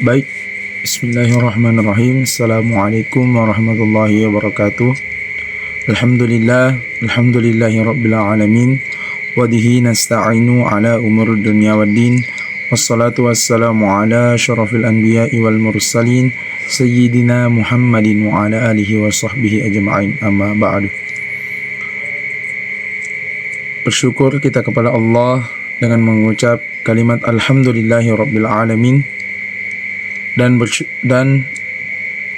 Baik, Bismillahirrahmanirrahim. Assalamualaikum warahmatullahi wabarakatuh. Alhamdulillahi rabbil alamin. Wa bihi nasta'inu ala umur dunya waddin. Wassalatu wassalamu ala syarafil anbiya'i wal mursalin Sayyidina Muhammadin wa ala alihi wa sahbihi ajma'in, amma ba'du. Bersyukur kita kepada Allah dengan mengucap kalimat Alhamdulillahi rabbil alamin, dan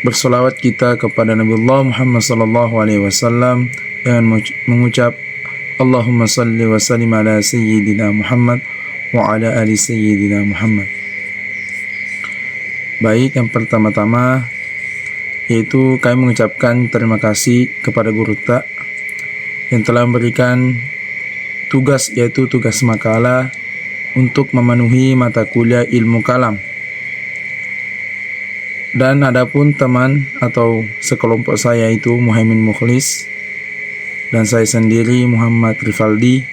bersolawat kita kepada Nabiullah Muhammad sallallahu alaihi wasallam dengan mengucap Allahumma salli wa sallim ala sayyidina Muhammad wa ala ali sayyidina Muhammad. Baik, yang pertama-tama yaitu kami mengucapkan terima kasih kepada Guru Ta yang telah memberikan tugas, yaitu tugas makalah untuk memenuhi mata kuliah ilmu kalam. Dan adapun teman atau sekelompok saya itu Muhaimin Mukhlis dan saya sendiri Muhammad Rifaldi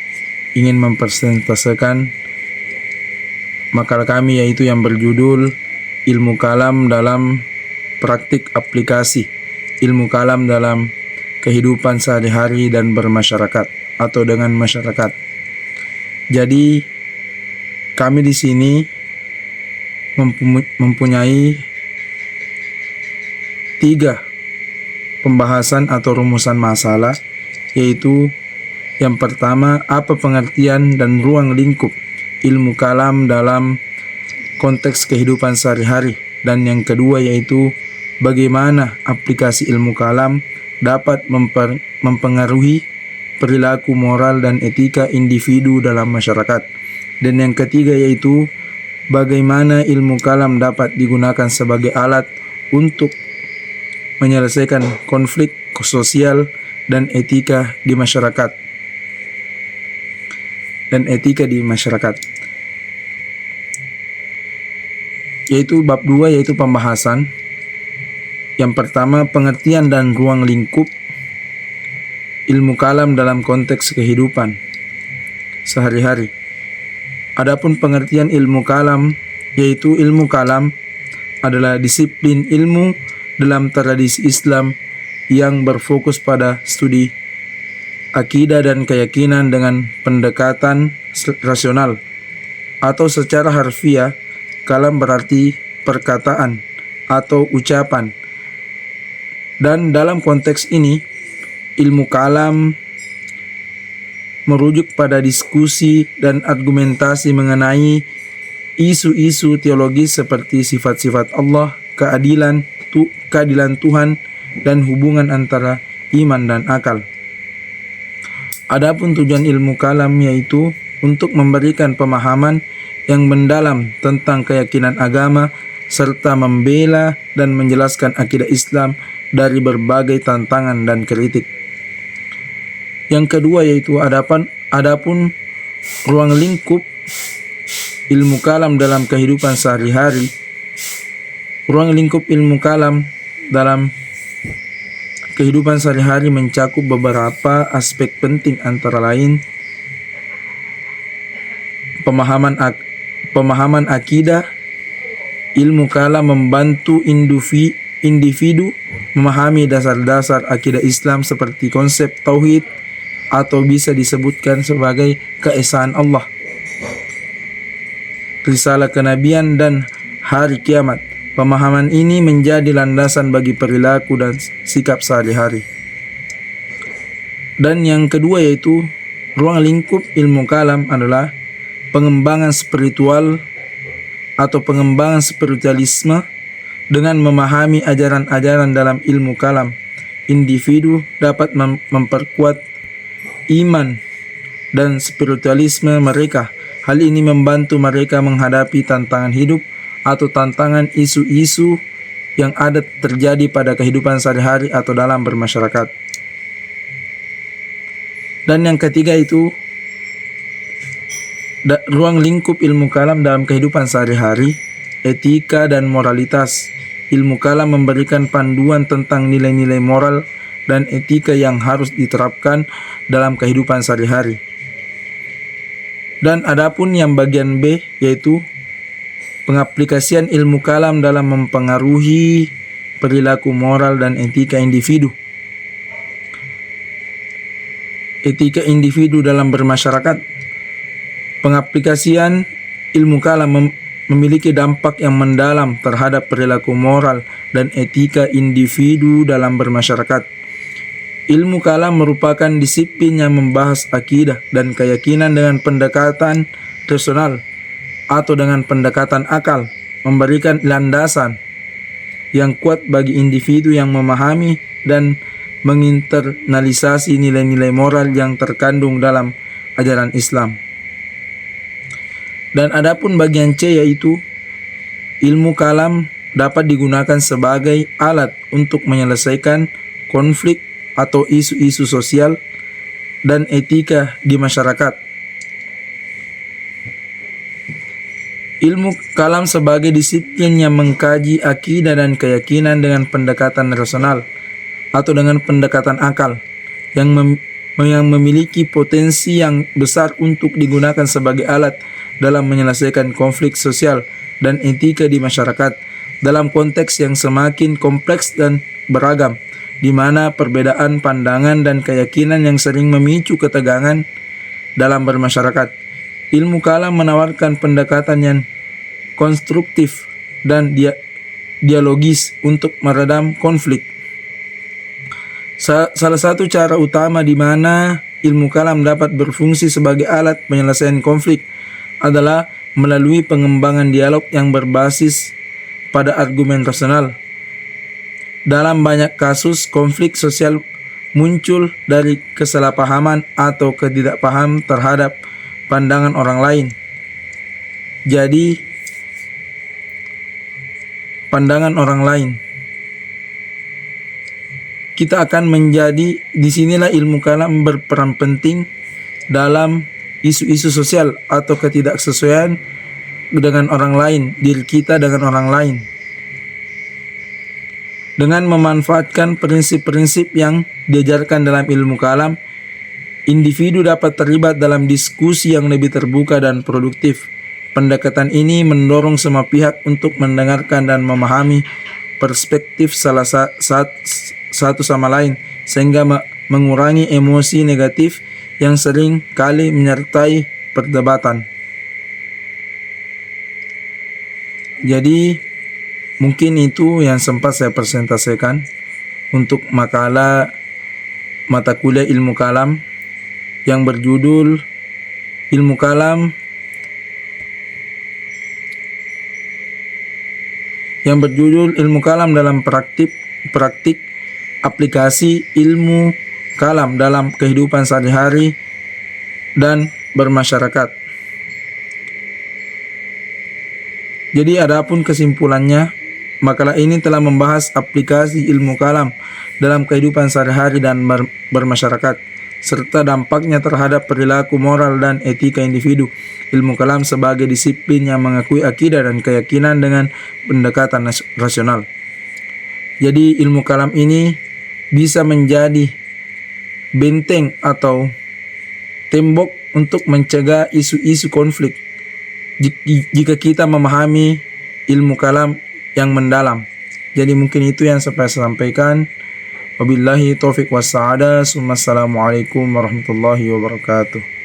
ingin mempresentasikan makalah kami, yaitu yang berjudul Ilmu Kalam dalam Praktik Aplikasi Ilmu Kalam dalam Kehidupan Sehari-hari dan Bermasyarakat atau dengan masyarakat. Jadi kami di sini mempunyai 3 pembahasan atau rumusan masalah, yaitu yang pertama, apa pengertian dan ruang lingkup ilmu kalam dalam konteks kehidupan sehari-hari, dan yang kedua yaitu bagaimana aplikasi ilmu kalam dapat mempengaruhi perilaku moral dan etika individu dalam masyarakat, dan yang ketiga yaitu bagaimana ilmu kalam dapat digunakan sebagai alat untuk menyelesaikan konflik sosial dan etika di masyarakat. Yaitu bab 2, yaitu pembahasan. Yang pertama, pengertian dan ruang lingkup ilmu kalam dalam konteks kehidupan sehari-hari. Adapun pengertian ilmu kalam, yaitu ilmu kalam adalah disiplin ilmu dalam tradisi Islam yang berfokus pada studi akidah dan keyakinan dengan pendekatan rasional, atau secara harfiah kalam berarti perkataan atau ucapan. Dan dalam konteks ini ilmu kalam merujuk pada diskusi dan argumentasi mengenai isu-isu teologis seperti sifat-sifat Allah, keadilan Tuhan, dan hubungan antara iman dan akal. Adapun tujuan ilmu kalam yaitu untuk memberikan pemahaman yang mendalam tentang keyakinan agama serta membela dan menjelaskan akidah Islam dari berbagai tantangan dan kritik. Yang kedua yaitu adapun ruang lingkup ilmu kalam dalam kehidupan sehari-hari. Ruang lingkup ilmu kalam dalam kehidupan sehari-hari mencakup beberapa aspek penting, antara lain pemahaman akidah. Ilmu kalam membantu individu memahami dasar-dasar akidah Islam seperti konsep tauhid atau bisa disebutkan sebagai keesaan Allah, risalah kenabian, dan hari kiamat. Pemahaman ini menjadi landasan bagi perilaku dan sikap sehari-hari. Dan yang kedua yaitu ruang lingkup ilmu kalam adalah pengembangan spiritual atau pengembangan spiritualisme. Dengan memahami ajaran-ajaran dalam ilmu kalam, individu dapat memperkuat iman dan spiritualisme mereka. Hal ini membantu mereka menghadapi tantangan hidup atau tantangan isu-isu yang ada terjadi pada kehidupan sehari-hari atau dalam bermasyarakat. Dan yang ketiga itu ruang lingkup ilmu kalam dalam kehidupan sehari-hari, etika dan moralitas. Ilmu kalam memberikan panduan tentang nilai-nilai moral dan etika yang harus diterapkan dalam kehidupan sehari-hari. Dan adapun yang bagian B yaitu Pengaplikasian ilmu kalam dalam mempengaruhi perilaku moral dan etika individu. Etika individu dalam bermasyarakat. Pengaplikasian ilmu kalam memiliki dampak yang mendalam terhadap perilaku moral dan etika individu dalam bermasyarakat. Ilmu kalam merupakan disiplin yang membahas akidah dan keyakinan dengan pendekatan rasional atau dengan pendekatan akal, memberikan landasan yang kuat bagi individu yang memahami dan menginternalisasi nilai-nilai moral yang terkandung dalam ajaran Islam. Dan adapun bagian C, yaitu ilmu kalam dapat digunakan sebagai alat untuk menyelesaikan konflik atau isu-isu sosial dan etika di masyarakat. Ilmu kalam sebagai disiplin yang mengkaji akidah dan keyakinan dengan pendekatan rasional atau dengan pendekatan akal yang memiliki potensi yang besar untuk digunakan sebagai alat dalam menyelesaikan konflik sosial dan etika di masyarakat dalam konteks yang semakin kompleks dan beragam, di mana perbedaan pandangan dan keyakinan yang sering memicu ketegangan dalam bermasyarakat. Ilmu kalam menawarkan pendekatan yang konstruktif dan dialogis untuk meredam konflik. Salah satu cara utama di mana ilmu kalam dapat berfungsi sebagai alat penyelesaian konflik adalah melalui pengembangan dialog yang berbasis pada argumen rasional. Dalam banyak kasus, konflik sosial muncul dari kesalahpahaman atau ketidakpaham terhadap pandangan orang lain. Jadi, pandangan orang lain. Kita akan menjadi, disinilah ilmu kalam berperan penting dalam isu-isu sosial atau ketidaksesuaian dengan orang lain, diri kita dengan orang lain. Dengan memanfaatkan prinsip-prinsip yang diajarkan dalam ilmu kalam, individu dapat terlibat dalam diskusi yang lebih terbuka dan produktif. Pendekatan ini mendorong semua pihak untuk mendengarkan dan memahami perspektif satu sama lain, sehingga mengurangi emosi negatif yang sering kali menyertai perdebatan. Jadi, mungkin itu yang sempat saya presentasikan untuk makalah mata kuliah ilmu kalam yang berjudul Ilmu Kalam dalam praktik aplikasi ilmu kalam dalam kehidupan sehari-hari dan bermasyarakat. Jadi adapun kesimpulannya, makalah ini telah membahas aplikasi ilmu kalam dalam kehidupan sehari-hari dan bermasyarakat, serta dampaknya terhadap perilaku moral dan etika individu. Ilmu kalam sebagai disiplin yang mengakui akidah dan keyakinan dengan pendekatan rasional. Jadi ilmu kalam ini bisa menjadi benteng atau tembok untuk mencegah isu-isu konflik jika kita memahami ilmu kalam yang mendalam. Jadi mungkin itu yang saya sampaikan. Wabillahi taufiq wassa'adah. Assalamualaikum warahmatullahi wabarakatuh.